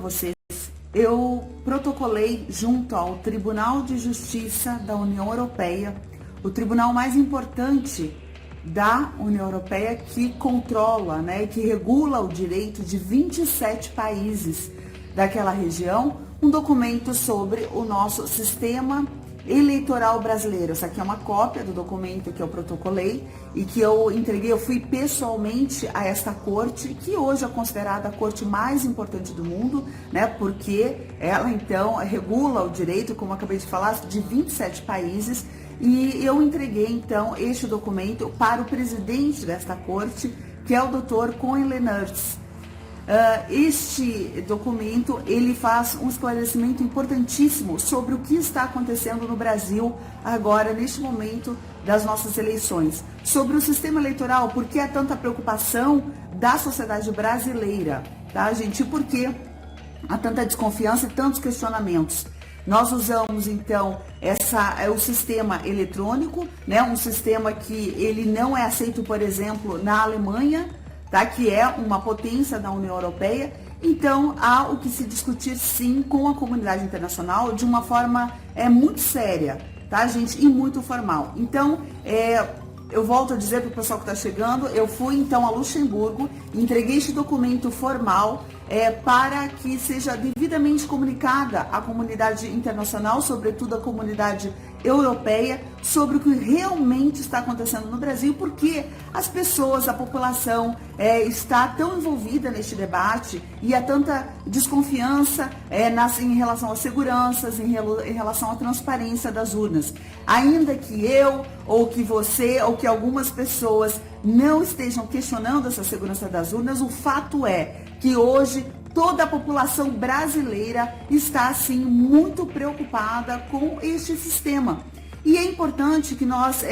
vocês. Eu protocolei junto ao Tribunal de Justiça da União Europeia, o tribunal mais importante da União Europeia, que controla, que regula o direito de 27 países daquela região, um documento sobre o nosso sistema eleitoral brasileiro. Essa aqui é uma cópia do documento que eu protocolei e que eu entreguei. Eu fui pessoalmente a esta corte, que hoje é considerada a corte mais importante do mundo, porque ela então regula o direito, como eu acabei de falar, de 27 países. E eu entreguei então este documento para o presidente desta corte, que é o Dr. Cohen-Lenertz. Este documento, ele faz um esclarecimento importantíssimo sobre o que está acontecendo no Brasil agora, neste momento das nossas eleições. Sobre o sistema eleitoral, por que há tanta preocupação da sociedade brasileira, tá, gente? E por que há tanta desconfiança e tantos questionamentos? Nós usamos, então, o sistema eletrônico, um sistema que ele não é aceito, por exemplo, na Alemanha, tá? Que é uma potência da União Europeia. Então, há o que se discutir, sim, com a comunidade internacional de uma forma muito séria, tá, gente? E muito formal. Então, eu volto a dizer para o pessoal que está chegando, eu fui, então, a Luxemburgo, entreguei este documento formal para que seja devidamente comunicada à comunidade internacional, sobretudo à comunidade europeia, sobre o que realmente está acontecendo no Brasil, porque as pessoas, a população está tão envolvida neste debate e há tanta desconfiança em relação às seguranças, em relação à transparência das urnas. Ainda que eu, ou que você, ou que algumas pessoas não estejam questionando essa segurança das urnas, o fato é que hoje toda a população brasileira está, assim, muito preocupada com este sistema. E é importante que nós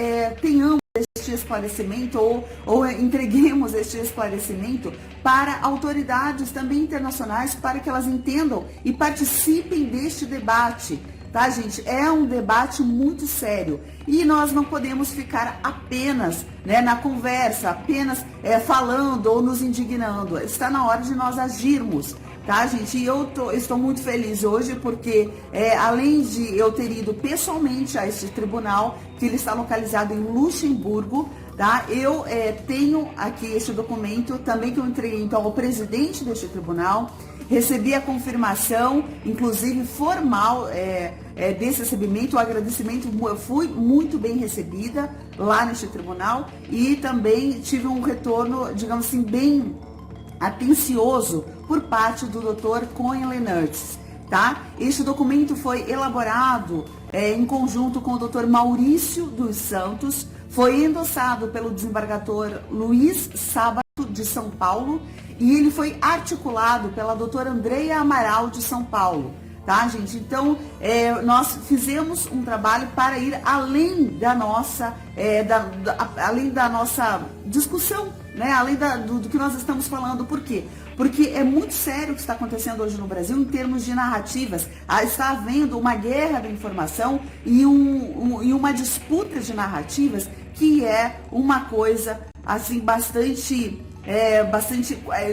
tenhamos este esclarecimento ou entreguemos este esclarecimento para autoridades também internacionais, para que elas entendam e participem deste debate. Tá, gente? É um debate muito sério e nós não podemos ficar apenas na conversa, apenas falando ou nos indignando. Está na hora de nós agirmos, tá, gente? E eu estou muito feliz hoje porque, além de eu ter ido pessoalmente a este tribunal, que ele está localizado em Luxemburgo, tá? Eu tenho aqui este documento também que eu entreguei então ao presidente deste tribunal. Recebi a confirmação, inclusive formal, desse recebimento, o agradecimento. Eu fui muito bem recebida lá neste tribunal e também tive um retorno, digamos assim, bem atencioso por parte do Dr. Cohen-Lenertz, tá? Este documento foi elaborado em conjunto com o Dr. Maurício dos Santos, foi endossado pelo desembargador Luiz Sábato de São Paulo e ele foi articulado pela doutora Andreia Amaral de São Paulo, tá, gente? Então, nós fizemos um trabalho para ir além da nossa, além da nossa discussão, além do que nós estamos falando. Por quê? Porque é muito sério o que está acontecendo hoje no Brasil em termos de narrativas. Está havendo uma guerra da informação e uma disputa de narrativas que é uma coisa assim bastante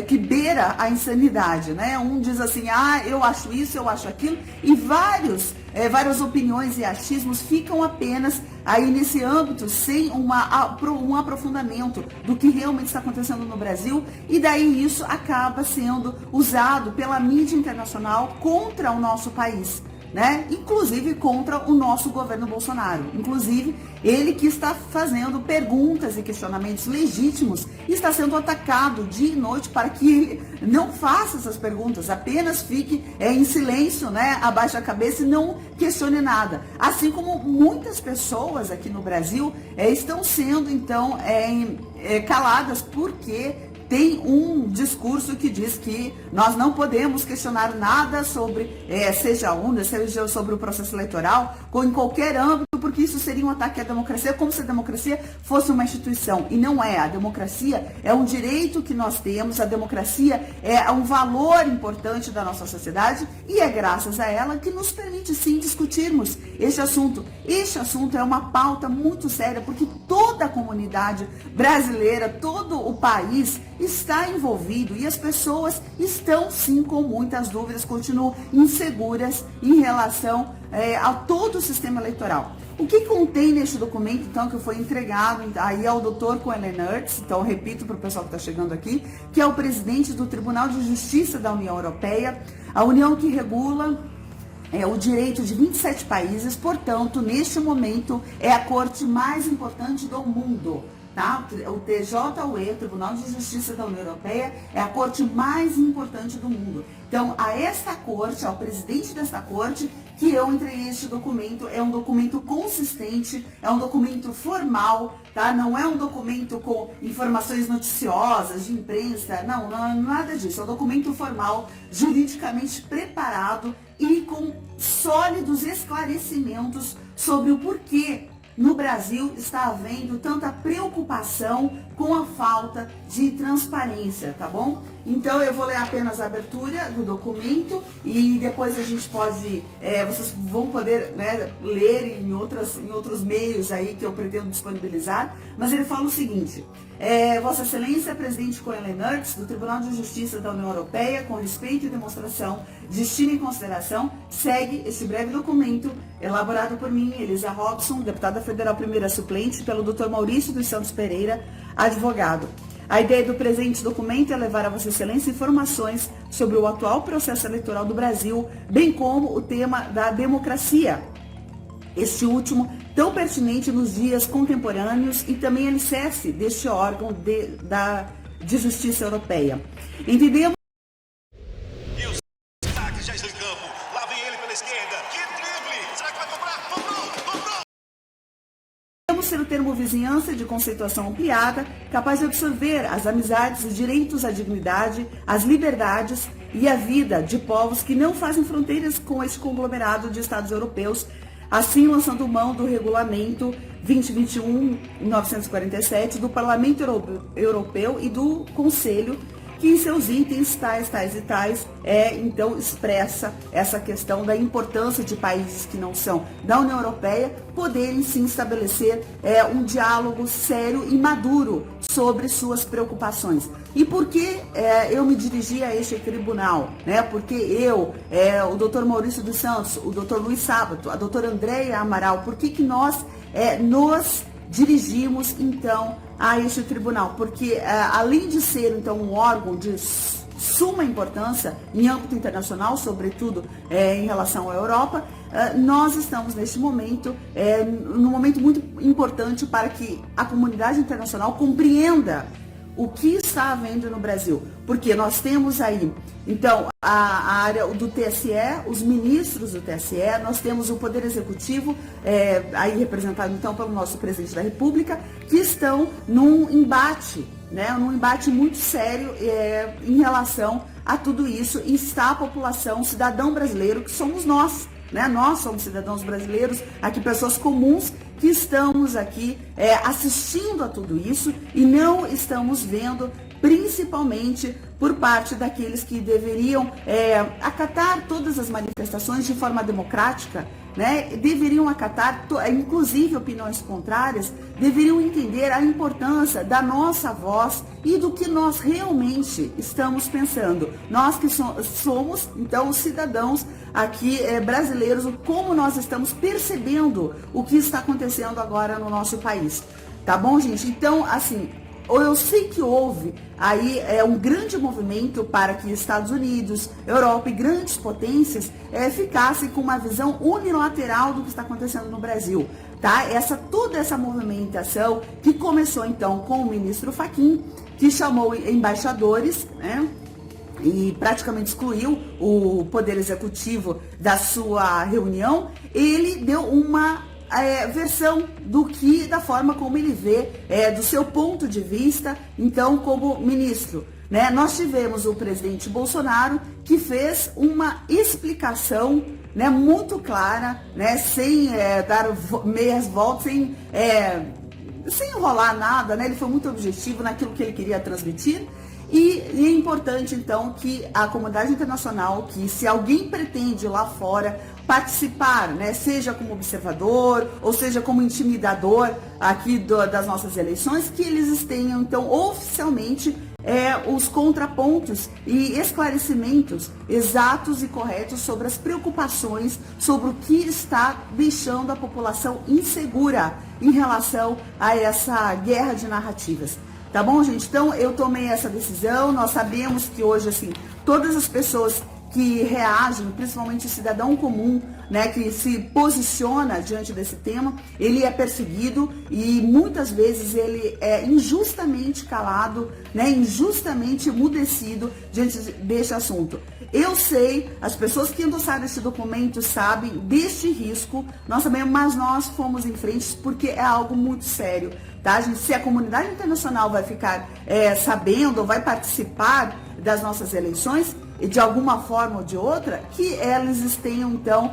que beira a insanidade, Um diz assim, eu acho isso, eu acho aquilo, e várias opiniões e achismos ficam apenas aí nesse âmbito, sem um aprofundamento do que realmente está acontecendo no Brasil, e daí isso acaba sendo usado pela mídia internacional contra o nosso país. Inclusive contra o nosso governo Bolsonaro. Inclusive, ele que está fazendo perguntas e questionamentos legítimos e está sendo atacado dia e noite para que ele não faça essas perguntas, apenas fique em silêncio, abaixe a cabeça e não questione nada. Assim como muitas pessoas aqui no Brasil estão sendo, então, caladas porque tem um discurso que diz que nós não podemos questionar nada sobre, seja a urna, seja sobre o processo eleitoral, em qualquer âmbito, porque isso seria um ataque à democracia, como se a democracia fosse uma instituição. E não é. A democracia é um direito que nós temos, a democracia é um valor importante da nossa sociedade e é graças a ela que nos permite sim discutirmos este assunto. Este assunto é uma pauta muito séria, porque toda a comunidade brasileira, todo o país está envolvido e as pessoas estão sim com muitas dúvidas, continuam inseguras em relação a todo o sistema eleitoral. O que contém neste documento, então, que foi entregado aí ao Dr. Cohen Lenaerts, então repito para o pessoal que está chegando aqui, que é o presidente do Tribunal de Justiça da União Europeia, a União que regula o direito de 27 países, portanto, neste momento, é a corte mais importante do mundo. Tá? O TJUE, o Tribunal de Justiça da União Europeia, é a corte mais importante do mundo. Então, a esta corte, ao presidente desta corte, que eu entreguei este documento, é um documento consistente, é um documento formal, tá? Não é um documento com informações noticiosas, de imprensa, não, nada disso. É um documento formal, juridicamente preparado e com sólidos esclarecimentos sobre o porquê no Brasil está havendo tanta preocupação com a falta de transparência, tá bom? Então eu vou ler apenas a abertura do documento e depois a gente pode, vocês vão poder, né, ler em outros meios aí que eu pretendo disponibilizar, mas ele fala o seguinte: Vossa Excelência, Presidente Cohen Lenaerts, do Tribunal de Justiça da União Europeia, com respeito e demonstração de estima e consideração, segue esse breve documento elaborado por mim, Elisa Robson, deputada federal primeira suplente, pelo Dr. Maurício dos Santos Pereira, advogado. A ideia do presente documento é levar a Vossa Excelência informações sobre o atual processo eleitoral do Brasil, bem como o tema da democracia. Este último tão pertinente nos dias contemporâneos e também alicerce deste órgão de justiça europeia. Entendemos. E os destaques já estão em campo. Lá vem ele pela esquerda. Que drible! Será que vai cobrar? Cobrou! Ser o termo vizinhança de conceituação ampliada, capaz de absorver as amizades, os direitos à dignidade, as liberdades e a vida de povos que não fazem fronteiras com este conglomerado de Estados europeus, assim lançando mão do regulamento 2021-947 do Parlamento Europeu e do Conselho, que em seus itens tais e tais, então expressa essa questão da importância de países que não são da União Europeia poderem sim estabelecer um diálogo sério e maduro sobre suas preocupações. E por que eu me dirigi a este tribunal? Né? Porque eu, o Dr. Maurício dos Santos, o Dr. Luiz Sábato, a doutora Andréia Amaral, por que nós nos dirigimos então a este tribunal? Porque além de ser então um órgão de suma importância em âmbito internacional, sobretudo em relação à Europa, nós estamos neste momento, num momento muito importante para que a comunidade internacional compreenda o que está havendo no Brasil, porque nós temos aí, então, a área do TSE, os ministros do TSE, nós temos o Poder Executivo, aí representado então pelo nosso Presidente da República, que estão num embate, né, num embate muito sério em relação a tudo isso, e está a população, cidadão brasileiro, que somos nós. Né? Nós somos cidadãos brasileiros, aqui pessoas comuns que estamos aqui assistindo a tudo isso e não estamos vendo, principalmente por parte daqueles que deveriam acatar todas as manifestações de forma democrática, né? Deveriam acatar, inclusive opiniões contrárias, deveriam entender a importância da nossa voz e do que nós realmente estamos pensando. Nós que somos, então, cidadãos aqui brasileiros, como nós estamos percebendo o que está acontecendo agora no nosso país. Tá bom, gente? Então, assim, eu sei que houve aí um grande movimento para que Estados Unidos, Europa e grandes potências ficassem com uma visão unilateral do que está acontecendo no Brasil. Tá? Toda essa movimentação que começou então com o ministro Fachin, que chamou embaixadores, né? E praticamente excluiu o Poder Executivo da sua reunião, ele deu uma versão da forma como ele vê, do seu ponto de vista, então, como ministro. Né? Nós tivemos o presidente Bolsonaro, que fez uma explicação né, muito clara, né, sem dar meias voltas, sem enrolar nada, né? Ele foi muito objetivo naquilo que ele queria transmitir. E é importante, então, que a comunidade internacional, que se alguém pretende lá fora participar, né, seja como observador ou seja como intimidador aqui das nossas eleições, que eles tenham, então, oficialmente os contrapontos e esclarecimentos exatos e corretos sobre as preocupações, sobre o que está deixando a população insegura em relação a essa guerra de narrativas. Tá bom, gente? Então, eu tomei essa decisão. Nós sabemos que hoje, assim, todas as pessoas que reagem, principalmente o cidadão comum, né, que se posiciona diante desse tema, ele é perseguido e muitas vezes ele é injustamente calado, né, injustamente emudecido diante deste assunto. Eu sei, as pessoas que endossaram esse documento sabem deste risco, nós sabemos, mas nós fomos em frente porque é algo muito sério. Tá, gente? Se a comunidade internacional vai ficar sabendo ou vai participar das nossas eleições, de alguma forma ou de outra, que eles tenham, então,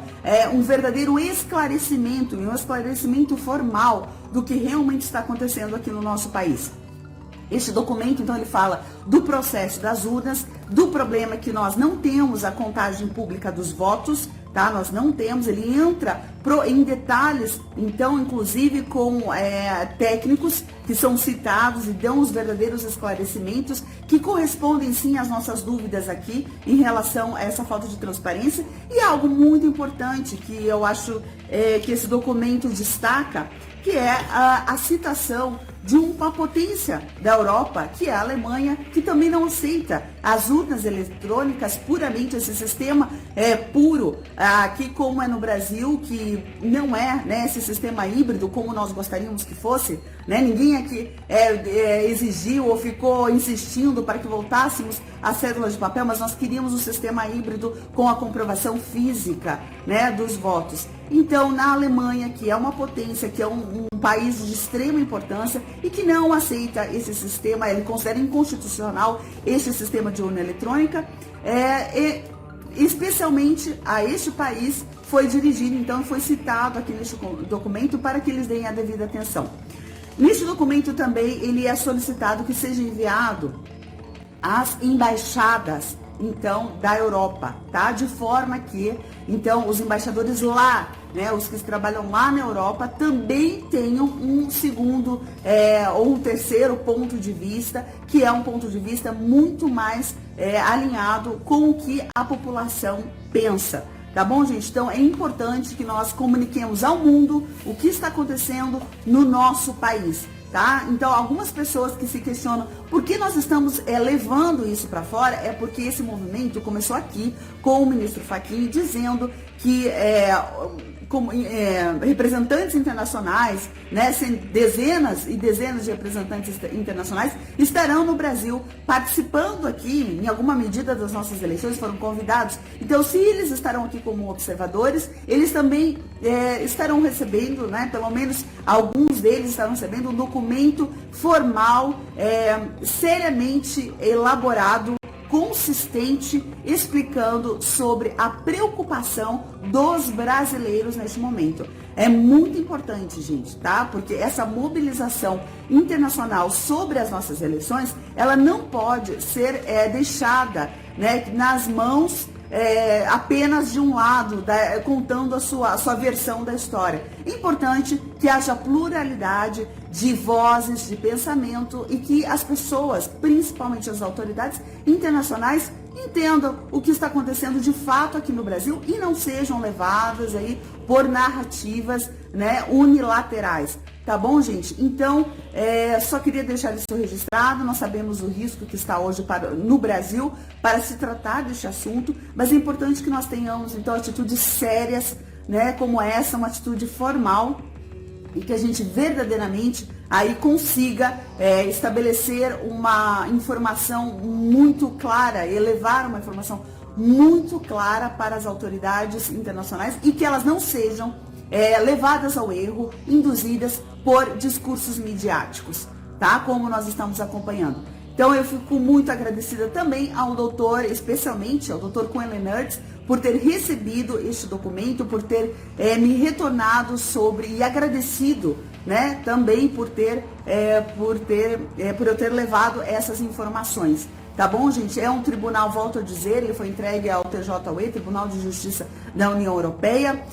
um verdadeiro esclarecimento, um esclarecimento formal do que realmente está acontecendo aqui no nosso país. Este documento, então, ele fala do processo das urnas, do problema que nós não temos a contagem pública dos votos, tá? Nós não temos, ele entra em detalhes, então, inclusive com técnicos que são citados e dão os verdadeiros esclarecimentos que correspondem, sim, às nossas dúvidas aqui em relação a essa falta de transparência. E algo muito importante que eu acho que esse documento destaca, que é a citação de uma potência da Europa, que é a Alemanha, que também não aceita as urnas eletrônicas puramente, esse sistema puro, aqui como é no Brasil, que não é, né, esse sistema híbrido como nós gostaríamos que fosse, né? Ninguém aqui exigiu ou ficou insistindo para que voltássemos às cédulas de papel, mas nós queríamos um sistema híbrido com a comprovação física, né, dos votos. Então, na Alemanha, que é uma potência, que é um país de extrema importância e que não aceita esse sistema, ele considera inconstitucional este sistema de urna eletrônica, especialmente a este país foi dirigido, então foi citado aqui neste documento para que eles deem a devida atenção. Neste documento também ele é solicitado que seja enviado às embaixadas, então, da Europa, tá? De forma que, então, os embaixadores lá, né, os que trabalham lá na Europa, também tenham um segundo ou um terceiro ponto de vista, que é um ponto de vista muito mais alinhado com o que a população pensa. Tá bom, gente? Então, é importante que nós comuniquemos ao mundo o que está acontecendo no nosso país. Tá? Então, algumas pessoas que se questionam por que nós estamos levando isso para fora, é porque esse movimento começou aqui com o ministro Fachin dizendo que representantes internacionais, né, dezenas e dezenas de representantes internacionais estarão no Brasil participando aqui, em alguma medida, das nossas eleições, foram convidados. Então, se eles estarão aqui como observadores, eles também estarão recebendo, né, pelo menos alguns deles estarão recebendo um documento formal, seriamente elaborado, consistente, explicando sobre a preocupação dos brasileiros neste momento. É muito importante, gente, tá? Porque essa mobilização internacional sobre as nossas eleições, ela não pode ser deixada, né, nas mãos apenas de um lado, contando a sua versão da história. É importante que haja pluralidade de vozes, de pensamento e que as pessoas, principalmente as autoridades internacionais, entendam o que está acontecendo de fato aqui no Brasil e não sejam levadas aí por narrativas, né, unilaterais. Tá bom, gente? Então, só queria deixar isso registrado. Nós sabemos o risco que está hoje no Brasil para se tratar deste assunto, mas é importante que nós tenhamos, então, atitudes sérias, né, como essa, uma atitude formal, e que a gente verdadeiramente aí consiga estabelecer uma informação muito clara, elevar uma informação muito clara para as autoridades internacionais e que elas não sejam levadas ao erro, induzidas por discursos midiáticos, tá? Como nós estamos acompanhando. Então eu fico muito agradecida também ao doutor, especialmente ao doutor Cohen Lenertz, por ter recebido este documento, por ter me retornado sobre e agradecido, né, também por eu ter levado essas informações. Tá bom, gente? É um tribunal, volto a dizer, ele foi entregue ao TJUE, Tribunal de Justiça da União Europeia.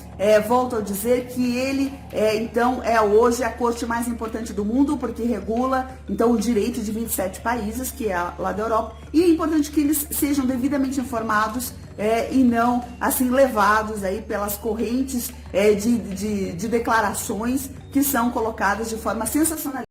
Volto a dizer que ele, então, é hoje a corte mais importante do mundo, porque regula, então, o direito de 27 países, que é lá da Europa. E é importante que eles sejam devidamente informados e não, assim, levados aí pelas correntes de declarações que são colocadas de forma sensacionalista.